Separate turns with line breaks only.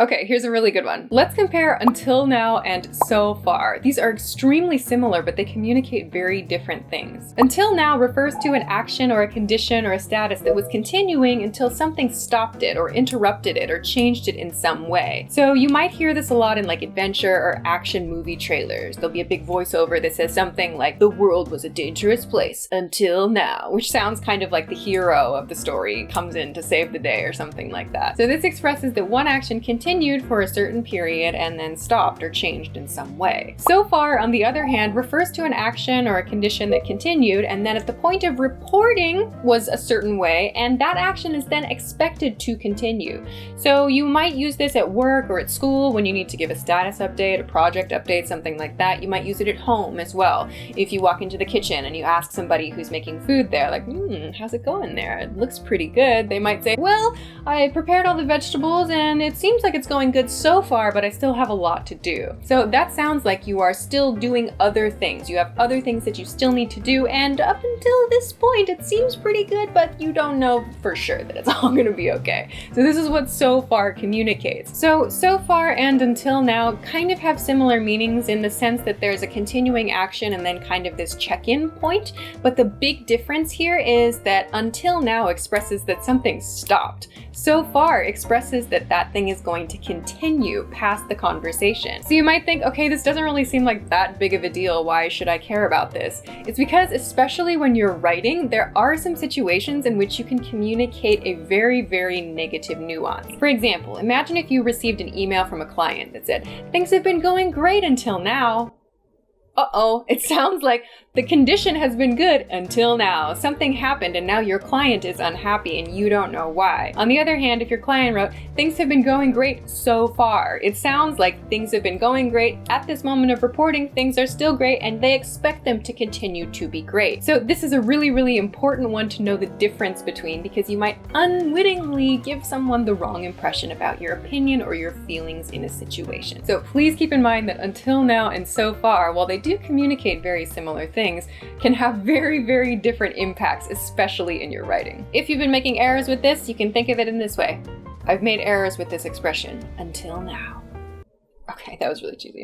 Okay, here's a really good one. Let's compare until now and so far. These are extremely similar, but they communicate very different things. Until now refers to an action or a condition or a status that was continuing until something stopped it or interrupted it or changed it in some way. So you might hear this a lot in like adventure or action movie trailers. There'll be a big voiceover that says something like, "The world was a dangerous place until now," which sounds kind of like the hero of the story comes in to save the day or something like that. So this expresses that one action continued for a certain period and then stopped or changed in some way. So far, on the other hand, refers to an action or a condition that continued and then at the point of reporting was a certain way, and that action is then expected to continue. So you might use this at work or at school when you need to give a status update, a project update, something like that. You might use it at home as well. If you walk into the kitchen and you ask somebody who's making food there, like, how's it going there? It looks pretty good. They might say, well, I prepared all the vegetables and it seems like it's going good so far, but I still have a lot to do. So that sounds like you are still doing other things. You have other things that you still need to do, and up until this point, it seems pretty good, but you don't know for sure that it's all gonna be okay. So this is what so far communicates. So far and until now kind of have similar meanings in the sense that there's a continuing action and then kind of this check-in point, but the big difference here is that until now expresses that something stopped. So far expresses that that thing is going to continue past the conversation. So you might think, okay, this doesn't really seem like that big of a deal. Why should I care about this? It's because, especially when you're writing, there are some situations in which you can communicate a very, very negative nuance. For example, imagine if you received an email from a client that said, "Things have been going great until now." Uh-oh, it sounds like the condition has been good until now. Something happened and now your client is unhappy and you don't know why. On the other hand, if your client wrote, "Things have been going great so far," it sounds like things have been going great at this moment of reporting, things are still great, and they expect them to continue to be great. So this is a really, really important one to know the difference between, because you might unwittingly give someone the wrong impression about your opinion or your feelings in a situation. So please keep in mind that until now and so far, while they do communicate very similar things, can have very, very different impacts, especially in your writing. If you've been making errors with this, you can think of it in this way. I've made errors with this expression until now. Okay, that was really cheesy.